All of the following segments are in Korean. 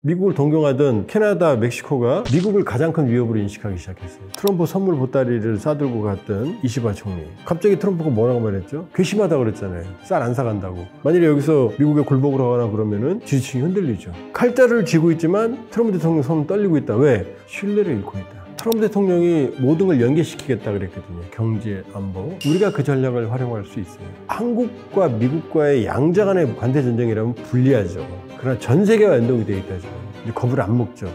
미국을 동경하던 캐나다, 멕시코가 미국을 가장 큰 위협으로 인식하기 시작했어요. 트럼프 선물 보따리를 싸들고 갔던 이시바 총리. 갑자기 트럼프가 뭐라고 말했죠? 괘씸하다고 그랬잖아요. 쌀 안 사간다고. 만일에 여기서 미국에 굴복을 하거나 그러면은 지지층이 흔들리죠. 칼자루를 쥐고 있지만 트럼프 대통령 손은 떨리고 있다. 왜? 신뢰를 잃고 있다. 트럼프 대통령이 모든 걸 연계시키겠다 그랬거든요. 경제, 안보. 우리가 그 전략을 활용할 수 있어요. 한국과 미국과의 양자 간의 관대 전쟁이라면 불리하죠. 그러나 전 세계와 연동이 되어 있다. 이제 겁을 안 먹죠.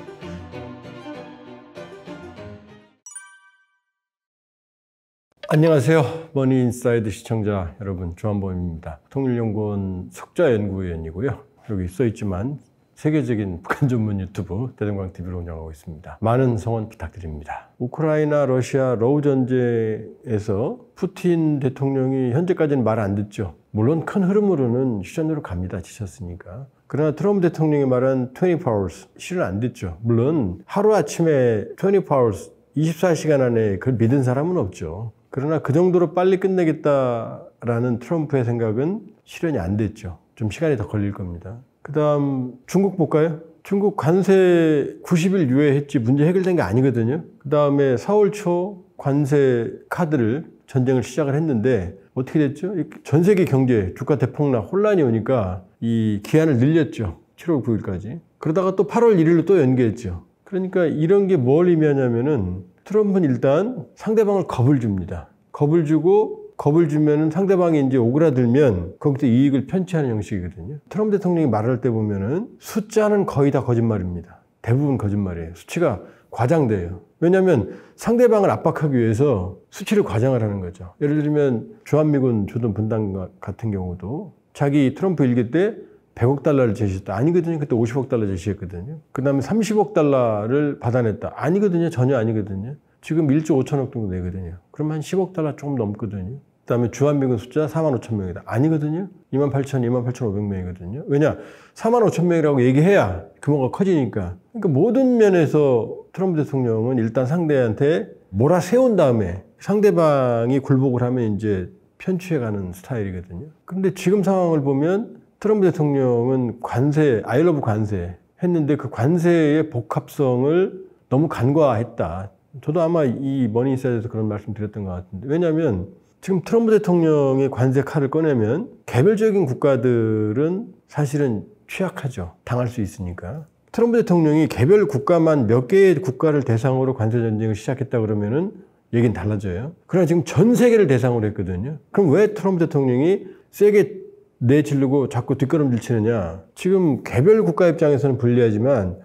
안녕하세요. 머니인사이드 시청자 여러분, 조한범입니다. 통일연구원 석좌연구위원이고요. 여기 써있지만 세계적인 북한 전문 유튜브 대동강TV를 운영하고 있습니다. 많은 성원 부탁드립니다. 우크라이나, 러시아, 러우 전쟁에서 푸틴 대통령이 현재까지는 말 안 듣죠. 물론 큰 흐름으로는 휴전으로 갑니다. 지쳤으니까. 그러나 트럼프 대통령이 말한 24 hours, 실은 안 듣죠. 물론 하루아침에 24 hours, 24시간 안에 그걸 믿은 사람은 없죠. 그러나 그 정도로 빨리 끝내겠다라는 트럼프의 생각은 실현이 안 됐죠. 좀 시간이 더 걸릴 겁니다. 그 다음 중국 볼까요? 중국 관세 90일 유예했지 문제 해결된 게 아니거든요. 그 다음에 4월 초 관세 카드를 전쟁을 시작을 했는데 어떻게 됐죠? 전 세계 경제 주가 대폭락 혼란이 오니까 이 기한을 늘렸죠. 7월 9일까지. 그러다가 또 8월 1일로 또 연기했죠. 그러니까 이런 게 뭘 의미하냐면은 트럼프는 일단 상대방을 겁을 줍니다. 겁을 주고 겁을 주면은 상대방이 이제 오그라들면 거기서 이익을 편취하는 형식이거든요. 트럼프 대통령이 말할 때 보면은 숫자는 거의 다 거짓말입니다. 대부분 거짓말이에요. 수치가 과장돼요. 왜냐하면 상대방을 압박하기 위해서 수치를 과장을 하는 거죠. 예를 들면 주한미군 주둔 분담 같은 경우도 자기 트럼프 일기 때 100억 달러를 제시했다. 아니거든요. 그때 50억 달러 제시했거든요. 그 다음에 30억 달러를 받아냈다. 아니거든요. 전혀 아니거든요. 지금 1조 5천억 정도 내거든요. 그럼 한 10억 달러 조금 넘거든요. 그 다음에 주한미군 숫자 4만 5천 명이다. 아니거든요. 2만 8,500명이거든요. 왜냐? 4만 5천 명이라고 얘기해야 규모가 커지니까. 그러니까 모든 면에서 트럼프 대통령은 일단 상대한테 몰아세운 다음에 상대방이 굴복을 하면 이제 편취해가는 스타일이거든요. 그런데 지금 상황을 보면 트럼프 대통령은 관세, I love 관세 했는데 그 관세의 복합성을 너무 간과했다. 저도 아마 이 머니인사이드에서 그런 말씀 드렸던 것 같은데. 왜냐하면 지금 트럼프 대통령의 관세 칼을 꺼내면 개별적인 국가들은 사실은 취약하죠. 당할 수 있으니까. 트럼프 대통령이 개별 국가만 몇 개의 국가를 대상으로 관세 전쟁을 시작했다 그러면은 얘기는 달라져요. 그러나 지금 전 세계를 대상으로 했거든요. 그럼 왜 트럼프 대통령이 세게 내지르고 자꾸 뒷걸음질 치느냐. 지금 개별 국가 입장에서는 불리하지만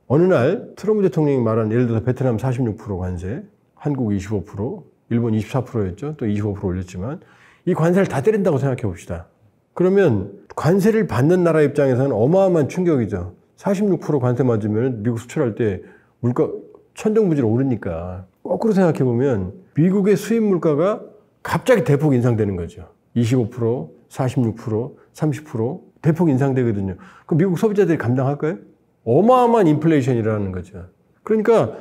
어느 날 트럼프 대통령이 말한 예를 들어서 베트남 46% 관세, 한국 25%, 일본 24%였죠. 또 25% 올렸지만 이 관세를 다 때린다고 생각해 봅시다. 그러면 관세를 받는 나라 입장에서는 어마어마한 충격이죠. 46% 관세 맞으면 미국 수출할 때 물가 천정부지로 오르니까 거꾸로 생각해 보면 미국의 수입 물가가 갑자기 대폭 인상되는 거죠. 25%, 46%, 30% 대폭 인상되거든요. 그럼 미국 소비자들이 감당할까요? 어마어마한 인플레이션이라는 거죠. 그러니까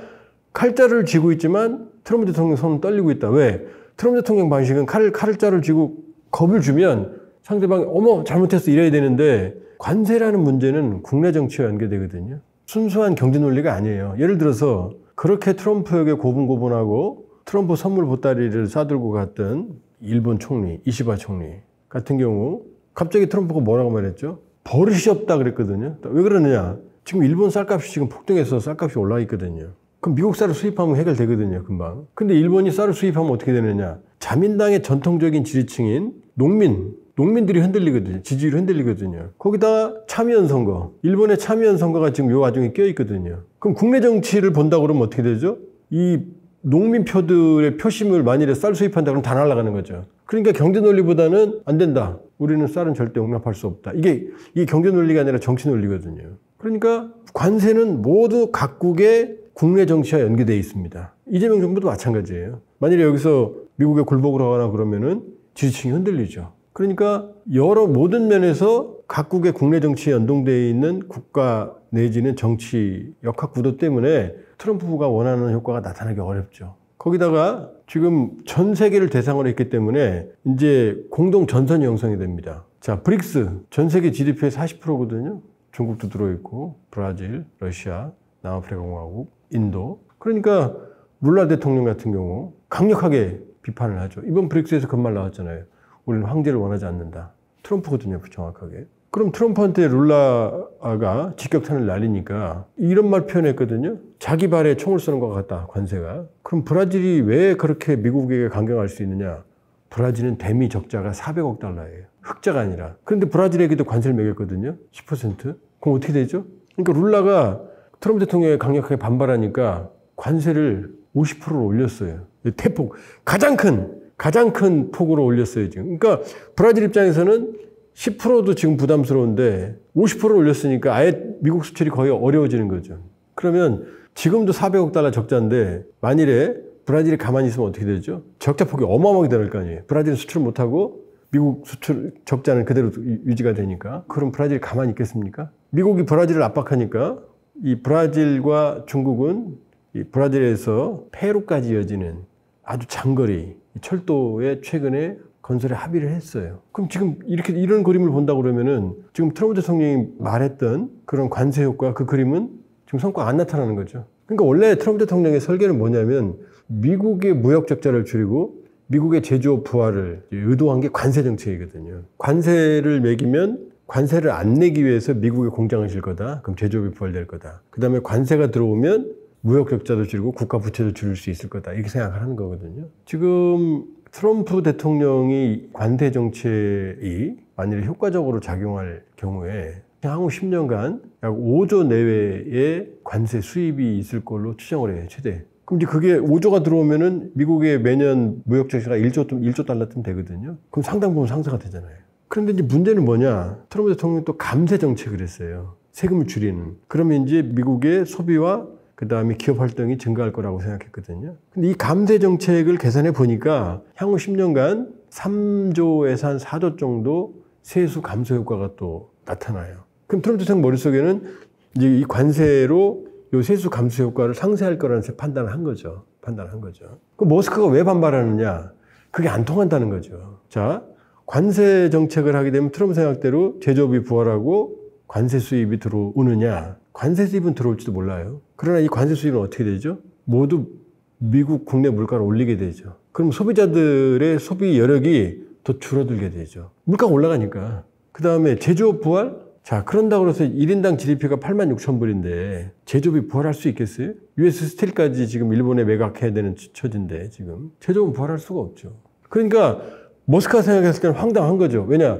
칼자루를 쥐고 있지만 트럼프 대통령 손은 떨리고 있다. 왜? 트럼프 대통령 방식은 칼자루를 쥐고 겁을 주면 상대방이 어머 잘못했어 이래야 되는데 관세라는 문제는 국내 정치와 연계되거든요. 순수한 경제 논리가 아니에요. 예를 들어서 그렇게 트럼프에게 고분고분하고 트럼프 선물 보따리를 싸들고 갔던 일본 총리, 이시바 총리 같은 경우 갑자기 트럼프가 뭐라고 말했죠? 버릇이 없다 그랬거든요. 왜 그러느냐? 지금 일본 쌀값이 지금 폭등해서 쌀값이 올라가 있거든요. 그럼 미국 쌀을 수입하면 해결되거든요, 금방. 근데 일본이 쌀을 수입하면 어떻게 되느냐? 자민당의 전통적인 지지층인 농민들이 흔들리거든요. 지지율이 흔들리거든요. 거기다 참의원 선거. 일본의 참의원 선거가 지금 이 와중에 껴있거든요. 그럼 국내 정치를 본다고 그러면 어떻게 되죠? 이 농민표들의 표심을 만일에 쌀 수입한다 그러면 다 날아가는 거죠. 그러니까 경제 논리보다는 안 된다. 우리는 쌀은 절대 용납할 수 없다. 이게 경제 논리가 아니라 정치 논리거든요. 그러니까 관세는 모두 각국의 국내 정치와 연계되어 있습니다. 이재명 정부도 마찬가지예요. 만일에 여기서 미국에 굴복을 하거나 그러면은 지지층이 흔들리죠. 그러니까 모든 면에서 각국의 국내 정치에 연동되어 있는 국가 내지는 정치 역학 구도 때문에 트럼프가 원하는 효과가 나타나기 어렵죠. 거기다가 지금 전 세계를 대상으로 했기 때문에 이제 공동 전선이 형성이 됩니다. 자, 브릭스 전 세계 GDP의 40%거든요. 중국도 들어있고 브라질, 러시아, 남아프리카 공화국, 인도. 그러니까 룰라 대통령 같은 경우 강력하게 비판을 하죠. 이번 브릭스에서 그런 말 나왔잖아요. 우리는 황제를 원하지 않는다. 트럼프거든요, 정확하게. 그럼 트럼프한테 룰라가 직격탄을 날리니까 이런 말 표현했거든요. 자기 발에 총을 쏘는 것 같다, 관세가. 그럼 브라질이 왜 그렇게 미국에게 강경할 수 있느냐? 브라질은 대미 적자가 400억 달러예요. 흑자가 아니라. 그런데 브라질에게도 관세를 매겼거든요. 10%. 그럼 어떻게 되죠? 그러니까 룰라가 트럼프 대통령에 강력하게 반발하니까 관세를 50%로 올렸어요. 대폭. 가장 큰 폭으로 올렸어요, 지금. 그러니까 브라질 입장에서는 10%도 지금 부담스러운데 50%를 올렸으니까 아예 미국 수출이 거의 어려워지는 거죠. 그러면 지금도 400억 달러 적자인데 만일에 브라질이 가만히 있으면 어떻게 되죠? 적자 폭이 어마어마하게 될 거 아니에요. 브라질은 수출을 못하고 미국 수출 적자는 그대로 유지가 되니까. 그럼 브라질이 가만히 있겠습니까? 미국이 브라질을 압박하니까 이 브라질과 중국은 이 브라질에서 페루까지 이어지는 아주 장거리 철도에 최근에 건설에 합의를 했어요. 그럼 지금 이런 그림을 본다 그러면은 지금 트럼프 대통령이 말했던 그런 관세 효과 그 그림은 지금 성과 안 나타나는 거죠. 그러니까 원래 트럼프 대통령의 설계는 뭐냐면 미국의 무역 적자를 줄이고 미국의 제조업 부활을 의도한 게 관세 정책이거든요. 관세를 매기면 관세를 안 내기 위해서 미국에 공장을 질 거다. 그럼 제조업이 부활될 거다. 그 다음에 관세가 들어오면 무역 적자도 줄이고 국가 부채도 줄일 수 있을 거다. 이렇게 생각을 하는 거거든요. 지금 트럼프 대통령이 관세 정책이 만일에 효과적으로 작용할 경우에 향후 10년간 약 5조 내외의 관세 수입이 있을 걸로 추정을 해요, 최대. 그럼 이제 그게 5조가 들어오면은 미국의 매년 무역 적자가 1조 달러쯤 되거든요. 그럼 상당 부분 상쇄가 되잖아요. 그런데 이제 문제는 뭐냐? 트럼프 대통령이 또 감세 정책을 했어요. 세금을 줄이는. 그러면 이제 미국의 소비와 그 다음에 기업 활동이 증가할 거라고 생각했거든요. 근데 이 감세 정책을 계산해 보니까 향후 10년간 3조에서 한 4조 정도 세수 감소 효과가 또 나타나요. 그럼 트럼프 대통령 머릿속에는 이제 이 관세로 이 세수 감소 효과를 상쇄할 거라는 판단을 한 거죠. 그럼 머스크가 왜 반발하느냐? 그게 안 통한다는 거죠. 자, 관세 정책을 하게 되면 트럼프 생각대로 제조업이 부활하고 관세 수입이 들어오느냐? 관세 수입은 들어올지도 몰라요. 그러나 이 관세 수입은 어떻게 되죠? 모두 미국 국내 물가를 올리게 되죠. 그럼 소비자들의 소비 여력이 더 줄어들게 되죠. 물가가 올라가니까. 그 다음에 제조업 부활? 자, 그런다고 해서 1인당 GDP가 86,000불인데 제조업이 부활할 수 있겠어요? US 스틸까지 지금 일본에 매각해야 되는 처지인데 지금 제조업은 부활할 수가 없죠. 그러니까 머스크가 생각했을 때는 황당한 거죠. 왜냐?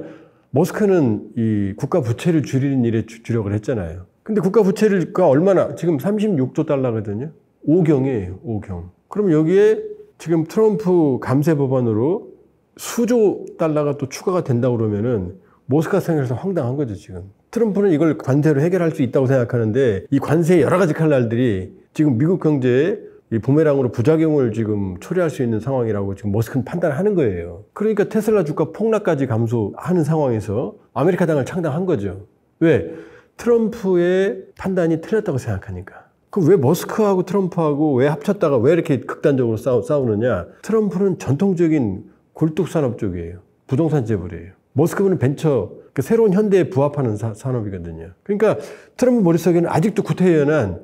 머스크는 이 국가 부채를 줄이는 일에 주력을 했잖아요. 근데 국가 부채가 얼마나 지금 36조 달러거든요. 5경이에요. 5경. 그럼 여기에 지금 트럼프 감세 법안으로 수조 달러가 또 추가가 된다고 그러면은 머스크가 생각해서 황당한 거죠, 지금. 트럼프는 이걸 관세로 해결할 수 있다고 생각하는데 이 관세의 여러 가지 칼날들이 지금 미국 경제에 이 부메랑으로 부작용을 지금 초래할 수 있는 상황이라고 지금 머스크는 판단을 하는 거예요. 그러니까 테슬라 주가 폭락까지 감소하는 상황에서 아메리카당을 창당한 거죠. 왜? 트럼프의 판단이 틀렸다고 생각하니까. 그럼 왜 머스크하고 트럼프하고 왜 합쳤다가 왜 이렇게 극단적으로 싸우느냐? 트럼프는 전통적인 굴뚝산업 쪽이에요. 부동산 재벌이에요. 머스크는 벤처, 그러니까 새로운 현대에 부합하는 산업이거든요. 그러니까 트럼프 머릿속에는 아직도 구태연한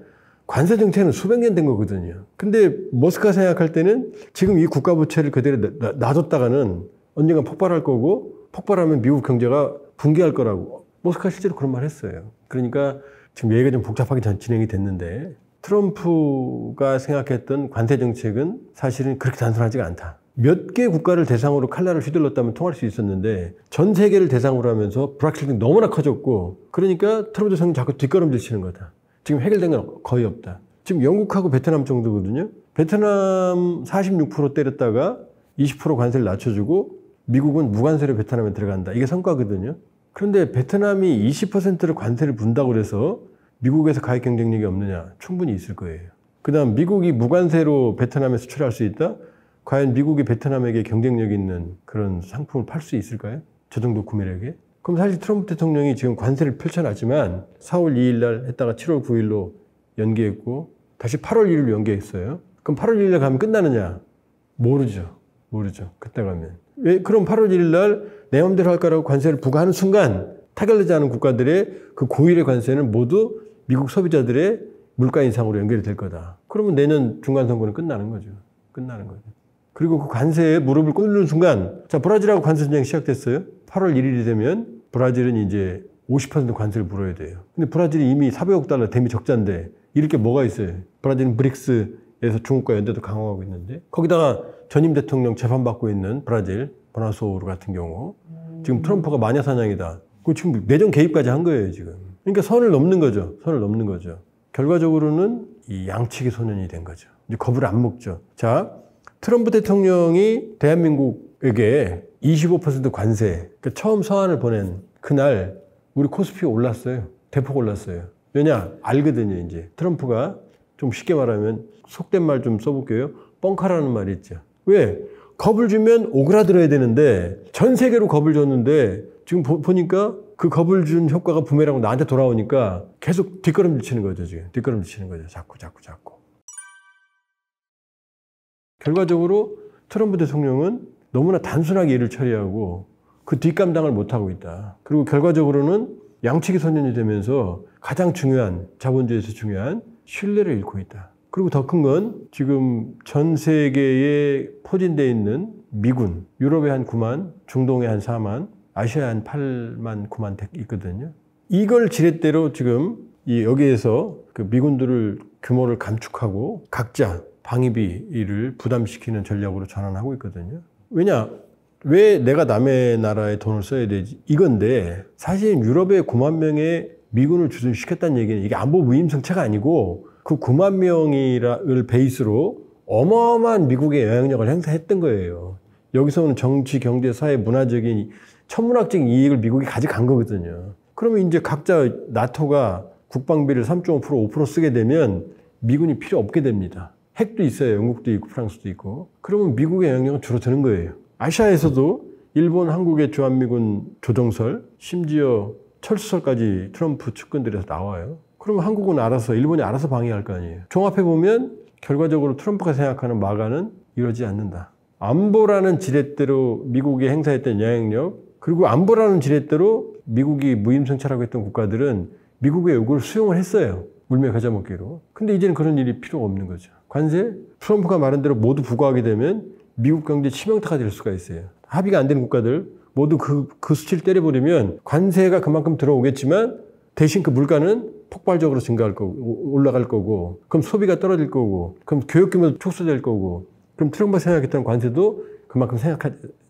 관세 정책은 수백 년 된 거거든요. 근데 머스크가 생각할 때는 지금 이 국가 부채를 그대로 놔뒀다가는 언젠가 폭발할 거고 폭발하면 미국 경제가 붕괴할 거라고. 머스크가 실제로 그런 말 했어요. 그러니까 지금 얘기가 좀 복잡하게 진행이 됐는데 트럼프가 생각했던 관세 정책은 사실은 그렇게 단순하지가 않다. 몇 개 국가를 대상으로 칼날을 휘둘렀다면 통할 수 있었는데 전 세계를 대상으로 하면서 불확실성이 너무나 커졌고 그러니까 트럼프 대통령이 자꾸 뒷걸음질 치는 거다. 지금 해결된 건 거의 없다. 지금 영국하고 베트남 정도거든요. 베트남 46% 때렸다가 20% 관세를 낮춰주고 미국은 무관세로 베트남에 들어간다. 이게 성과거든요. 그런데 베트남이 20%를 관세를 분다고 해서 미국에서 가격 경쟁력이 없느냐? 충분히 있을 거예요. 그 다음 미국이 무관세로 베트남에 수출할 수 있다? 과연 미국이 베트남에게 경쟁력 있는 그런 상품을 팔 수 있을까요? 저 정도 구매력에? 그럼 사실 트럼프 대통령이 지금 관세를 펼쳐놨지만 4월 2일 날 했다가 7월 9일로 연기했고 다시 8월 1일로 연기했어요. 그럼 8월 1일 날 가면 끝나느냐? 모르죠. 그때 가면. 왜? 그럼 8월 1일 날 내 맘대로 할 거라고 관세를 부과하는 순간 타결되지 않은 국가들의 그 고율의 관세는 모두 미국 소비자들의 물가 인상으로 연결이 될 거다. 그러면 내년 중간선거는 끝나는 거죠. 끝나는 거죠. 그리고 그 관세에 무릎을 꿇는 순간, 자, 브라질하고 관세 전쟁이 시작됐어요. 8월 1일이 되면 브라질은 이제 50% 관세를 물어야 돼요. 근데 브라질이 이미 400억 달러 대미 적자인데 이럴 게 뭐가 있어요? 브라질은 브릭스에서 중국과 연대도 강화하고 있는데 거기다가 전임 대통령 재판받고 있는 브라질 보나소르 같은 경우 지금 트럼프가 마녀사냥이다. 그 지금 내정 개입까지 한 거예요, 지금. 그러니까 선을 넘는 거죠. 선을 넘는 거죠. 결과적으로는 이 양치기 소년이 된 거죠. 이제 겁을 안 먹죠. 자, 트럼프 대통령이 대한민국에게 25% 관세, 그러니까 처음 서한을 보낸 그날 우리 코스피가 올랐어요. 대폭 올랐어요. 왜냐? 알거든요, 이제. 트럼프가 좀 쉽게 말하면 속된 말 좀 써볼게요. 뻥카라는 말이 있죠. 왜? 겁을 주면 오그라들어야 되는데 전 세계로 겁을 줬는데 지금 보니까 그 겁을 준 효과가 부메랑으로 나한테 돌아오니까 계속 뒷걸음질 치는 거죠, 지금. 뒷걸음질 치는 거죠. 자꾸. 결과적으로 트럼프 대통령은 너무나 단순하게 일을 처리하고 그 뒷감당을 못하고 있다. 그리고 결과적으로는 양치기 소년이 되면서 가장 중요한, 자본주의에서 중요한 신뢰를 잃고 있다. 그리고 더 큰 건 지금 전 세계에 포진되어 있는 미군, 유럽에 한 9만, 중동에 한 4만, 아시아에 한 8만, 9만 있거든요. 이걸 지렛대로 지금 여기에서 그 미군들을 규모를 감축하고 각자 방위비를 부담시키는 전략으로 전환하고 있거든요. 왜냐? 왜 내가 남의 나라에 돈을 써야 되지? 이건데 사실 유럽에 9만 명의 미군을 주둔시켰다는 얘기는 이게 안보 무임승차가 아니고 그 9만 명을 베이스로 어마어마한 미국의 영향력을 행사했던 거예요. 여기서 오는 정치, 경제, 사회, 문화적인 천문학적인 이익을 미국이 가져간 거거든요. 그러면 이제 각자 나토가 국방비를 3.5%, 5% 쓰게 되면 미군이 필요 없게 됩니다. 핵도 있어요. 영국도 있고 프랑스도 있고. 그러면 미국의 영향력은 줄어드는 거예요. 아시아에서도 일본, 한국의 주한미군 조정설, 심지어 철수설까지 트럼프 측근들에서 나와요. 그러면 한국은 알아서, 일본이 알아서 방해할 거 아니에요. 종합해보면 결과적으로 트럼프가 생각하는 마가는 이러지 않는다. 안보라는 지렛대로 미국이 행사했던 영향력, 그리고 안보라는 지렛대로 미국이 무임승차라고 했던 국가들은 미국의 요구를 수용을 했어요. 물매 가자먹기로. 근데 이제는 그런 일이 필요가 없는 거죠. 관세, 트럼프가 말한 대로 모두 부과하게 되면 미국 경제 치명타가 될 수가 있어요. 합의가 안 되는 국가들 모두 그 수치를 때려버리면 관세가 그만큼 들어오겠지만 대신 그 물가는 폭발적으로 증가할 거고 올라갈 거고 그럼 소비가 떨어질 거고 그럼 교육 규모도 축소될 거고 그럼 트럼프가 생각했던 관세도 그만큼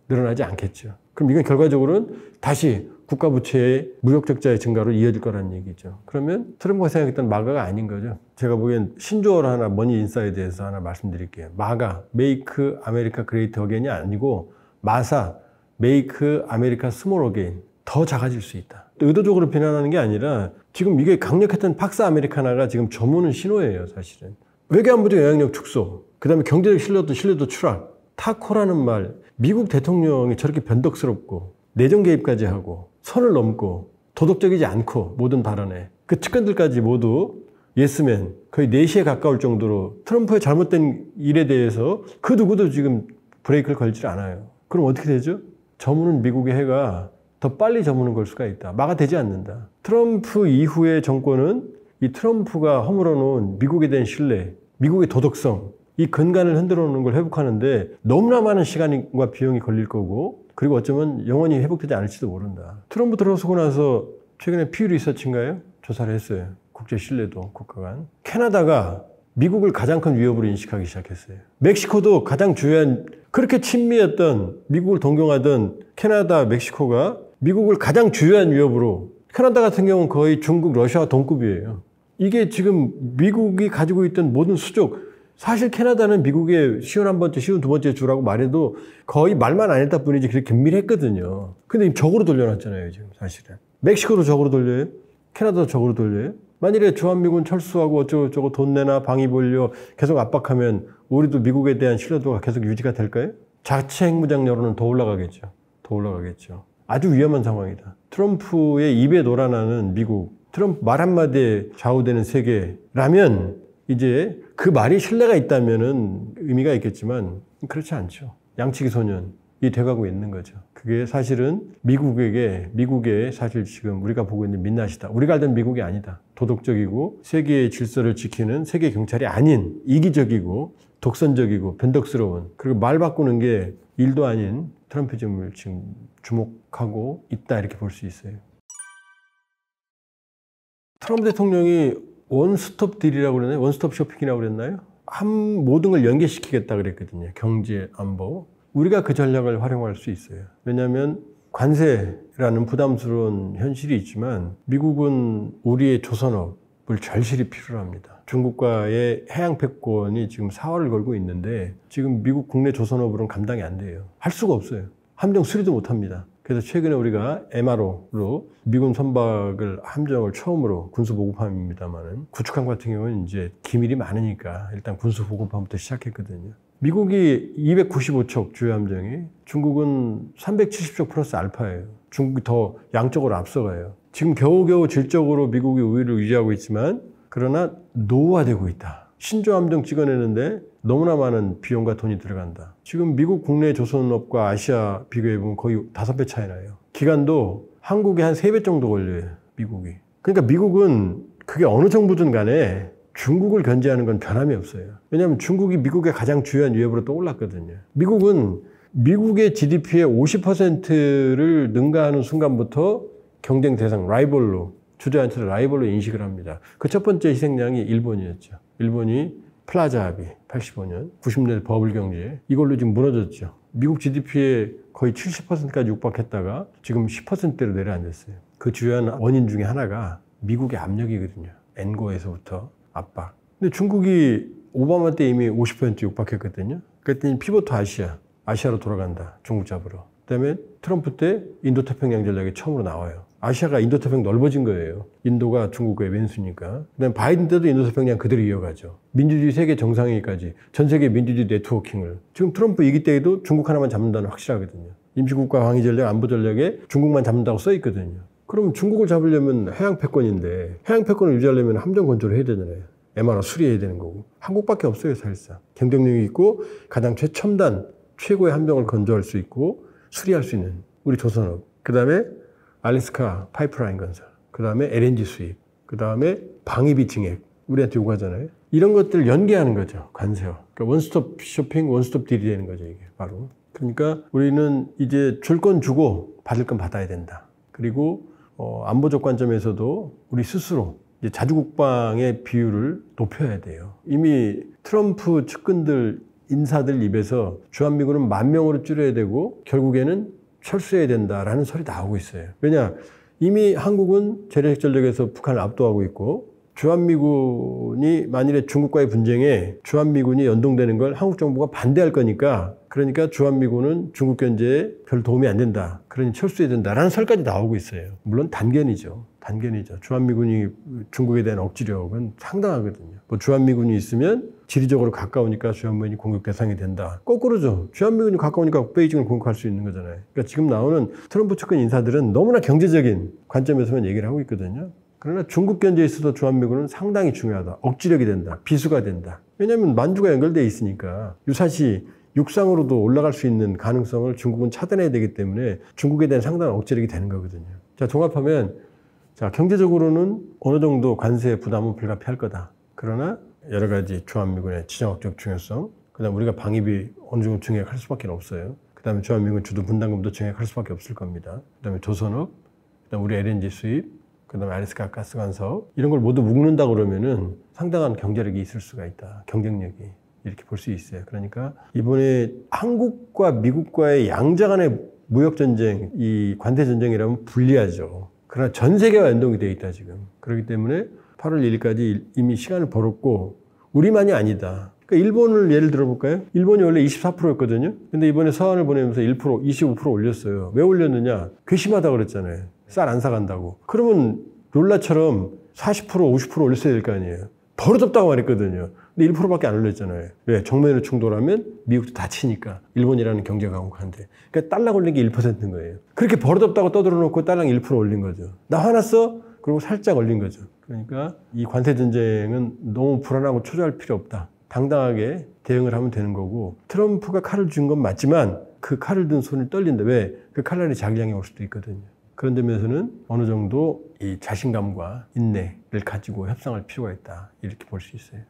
늘어나지 않겠죠. 그럼 이건 결과적으로는 다시 국가 부채의 무역 적자의 증가로 이어질 거라는 얘기죠. 그러면 트럼프가 생각했던 마가가 아닌 거죠. 제가 보기엔 신조어를 하나 머니 인사이드에서 하나 말씀드릴게요. 마가, 메이크 아메리카 그레이트 어게인이 아니고 마사, 메이크 아메리카 스몰 어게인. 더 작아질 수 있다. 의도적으로 비난하는 게 아니라 지금 이게 강력했던 팍스 아메리카나가 지금 저무는 신호예요, 사실은. 외교안보적 영향력 축소, 그 다음에 경제적 신뢰도 추락, 타코라는 말, 미국 대통령이 저렇게 변덕스럽고 내정 개입까지 하고 선을 넘고 도덕적이지 않고 모든 발언에 그 측근들까지 모두 예스맨 거의 4시에 가까울 정도로 트럼프의 잘못된 일에 대해서 그 누구도 지금 브레이크를 걸지 않아요. 그럼 어떻게 되죠? 저무는 미국의 해가 더 빨리 저무는 걸 수가 있다. 막아되지 않는다. 트럼프 이후의 정권은 이 트럼프가 허물어 놓은 미국에 대한 신뢰, 미국의 도덕성, 이 근간을 흔들어 놓는 걸 회복하는데 너무나 많은 시간과 비용이 걸릴 거고 그리고 어쩌면 영원히 회복되지 않을지도 모른다. 트럼프 들어서고 나서 최근에 퓨 리서치인가요? 조사를 했어요. 국제 신뢰도 국가 간. 캐나다가 미국을 가장 큰 위협으로 인식하기 시작했어요. 멕시코도 가장 주요한 그렇게 친미했던 미국을 동경하던 캐나다, 멕시코가 미국을 가장 주요한 위협으로 캐나다 같은 경우는 거의 중국, 러시아와 동급이에요. 이게 지금 미국이 가지고 있던 모든 수족 사실 캐나다는 미국의 시온 한 번째, 시온 두 번째 주라고 말해도 거의 말만 안 했다 뿐이지 그렇게 긴밀했거든요. 근데 적으로 돌려놨잖아요, 지금 사실은. 멕시코도 적으로 돌려요. 캐나다도 적으로 돌려요. 만일에 주한미군 철수하고 어쩌고저쩌고 돈 내나 방위 벌려 계속 압박하면 우리도 미국에 대한 신뢰도가 계속 유지가 될까요? 자체 핵무장 여론은 더 올라가겠죠. 더 올라가겠죠. 아주 위험한 상황이다. 트럼프의 입에 놀아나는 미국, 트럼프 말 한마디에 좌우되는 세계라면 이제 그 말이 신뢰가 있다면은 의미가 있겠지만 그렇지 않죠. 양치기 소년. 돼가고 있는 거죠. 그게 사실은 미국의 사실 지금 우리가 보고 있는 민낯이다. 우리가 알던 미국이 아니다. 도덕적이고 세계의 질서를 지키는 세계 경찰이 아닌 이기적이고 독선적이고 변덕스러운, 그리고 말 바꾸는 게 일도 아닌 트럼피즘을 지금 주목하고 있다, 이렇게 볼 수 있어요. 트럼프 대통령이 원스톱 딜이라고 그러나요? 원스톱 쇼핑이라고 그랬나요? 모든 걸 연계시키겠다 그랬거든요. 경제, 안보. 우리가 그 전략을 활용할 수 있어요. 왜냐하면 관세라는 부담스러운 현실이 있지만 미국은 우리의 조선업을 절실히 필요로 합니다. 중국과의 해양 패권이 지금 사활을 걸고 있는데 지금 미국 국내 조선업으로는 감당이 안 돼요. 할 수가 없어요. 함정 수리도 못 합니다. 그래서 최근에 우리가 MRO로 미군 선박을 함정을 처음으로 군수 보급함입니다만은, 구축함 같은 경우는 이제 기밀이 많으니까 일단 군수 보급함부터 시작했거든요. 미국이 295척 주요 함정이, 중국은 370척 플러스 알파예요. 중국이 더 양적으로 앞서가요. 지금 겨우겨우 질적으로 미국이 우위를 유지하고 있지만, 그러나 노후화되고 있다. 신조 함정 찍어내는데 너무나 많은 비용과 돈이 들어간다. 지금 미국 국내 조선업과 아시아 비교해보면 거의 5배 차이 나요. 기간도 한국에 한 3배 정도 걸려요, 미국이. 그러니까 미국은 그게 어느 정부든 간에 중국을 견제하는 건 변함이 없어요. 왜냐하면 중국이 미국의 가장 주요한 위협으로 떠올랐거든요. 미국은 미국의 GDP의 50%를 능가하는 순간부터 경쟁 대상, 라이벌로, 주저앉혀서 라이벌로 인식을 합니다. 그 첫 번째 희생양이 일본이었죠. 일본이 플라자 합의, 85년, 90년대 버블 경제, 이걸로 지금 무너졌죠. 미국 GDP의 거의 70%까지 육박했다가 지금 10%대로 내려앉았어요. 그 주요한 원인 중에 하나가 미국의 압력이거든요. 엔고에서부터 압박. 근데 중국이 오바마 때 이미 50% 육박했거든요. 그랬더니 피보트 아시아로 돌아간다. 중국 잡으러. 그다음에 트럼프 때 인도태평양 전략이 처음으로 나와요. 아시아가 인도태평양 넓어진 거예요. 인도가 중국의 왼수니까. 그다음에 바이든 때도 인도태평양 그대로 이어가죠. 민주주의 세계 정상회의까지 전 세계 민주주의 네트워킹을. 지금 트럼프 2기 때에도 중국 하나만 잡는다는 확실하거든요. 임시국가 방위 전략, 안보 전략에 중국만 잡는다고 써 있거든요. 그럼 중국을 잡으려면 해양 패권인데, 해양 패권을 유지하려면 함정 건조를 해야 되잖아요. MRO 수리해야 되는 거고. 한국밖에 없어요, 사실상. 경쟁력이 있고 가장 최첨단, 최고의 함정을 건조할 수 있고 수리할 수 있는 우리 조선업. 그 다음에 알래스카 파이프라인 건설. 그 다음에 LNG 수입. 그 다음에 방위비 증액. 우리한테 요구하잖아요. 이런 것들을 연계하는 거죠, 관세와. 그러니까 원스톱 쇼핑, 원스톱 딜이 되는 거죠, 이게 바로. 그러니까 우리는 이제 줄 건 주고 받을 건 받아야 된다. 그리고 안보적 관점에서도 우리 스스로 이제 자주국방의 비율을 높여야 돼요. 이미 트럼프 측근들, 인사들 입에서 주한미군은 10,000명으로 줄여야 되고 결국에는 철수해야 된다라는 소리 나오고 있어요. 왜냐? 이미 한국은 재래식 전력에서 북한을 압도하고 있고, 주한미군이 만일에 중국과의 분쟁에 주한미군이 연동되는 걸 한국 정부가 반대할 거니까, 그러니까 주한미군은 중국 견제에 별 도움이 안 된다. 그러니 철수해야 된다라는 설까지 나오고 있어요. 물론 단견이죠. 주한미군이 중국에 대한 억지력은 상당하거든요. 뭐 주한미군이 있으면 지리적으로 가까우니까 주한미군이 공격 대상이 된다. 거꾸로죠. 주한미군이 가까우니까 베이징을 공격할 수 있는 거잖아요. 그러니까 지금 나오는 트럼프 측근 인사들은 너무나 경제적인 관점에서만 얘기를 하고 있거든요. 그러나 중국 견제에 있어서 주한미군은 상당히 중요하다. 억지력이 된다. 비수가 된다. 왜냐하면 만주가 연결되어 있으니까 유사시 육상으로도 올라갈 수 있는 가능성을 중국은 차단해야 되기 때문에 중국에 대한 상당한 억지력이 되는 거거든요. 자, 종합하면, 자, 경제적으로는 어느 정도 관세 부담은 불가피할 거다. 그러나 여러 가지 주한미군의 지정학적 중요성, 그 다음에 우리가 방위비 어느 정도 증액할 수밖에 없어요. 그 다음에 주한미군 주도 분담금도 증액할 수밖에 없을 겁니다. 그 다음에 조선업, 그 다음에 우리 LNG 수입, 그 다음에 알래스카 가스관 사업, 이런 걸 모두 묶는다 그러면은 상당한 경제력이 있을 수가 있다. 경쟁력이. 이렇게 볼 수 있어요. 그러니까 이번에 한국과 미국과의 양자 간의 무역전쟁, 이 관세전쟁이라면 불리하죠. 그러나 전 세계와 연동이 되어 있다, 지금. 그렇기 때문에 8월 1일까지 이미 시간을 벌었고, 우리만이 아니다. 그러니까 일본을 예를 들어볼까요? 일본이 원래 24%였거든요. 근데 이번에 서한을 보내면서 1%, 25% 올렸어요. 왜 올렸느냐? 괘씸하다 그랬잖아요. 쌀 안 사간다고. 그러면 롤라처럼 40%, 50% 올렸어야 될 거 아니에요. 버릇없다고 말했거든요. 근데 1%밖에 안 올렸잖아요. 왜? 정면으로 충돌하면 미국도 다치니까. 일본이라는 경제가 강국한데. 그러니까 달러 올린 게 1%인 거예요. 그렇게 버릇없다고 떠들어놓고 달러 1% 올린 거죠. 나 화났어? 그리고 살짝 올린 거죠. 그러니까 이 관세 전쟁은 너무 불안하고 초조할 필요 없다. 당당하게 대응을 하면 되는 거고, 트럼프가 칼을 준 건 맞지만 그 칼을 든 손이 떨린다. 왜? 그 칼날이 자기 향해 올 수도 있거든요. 그런 점에서는 어느 정도 이 자신감과 인내를 가지고 협상할 필요가 있다, 이렇게 볼 수 있어요.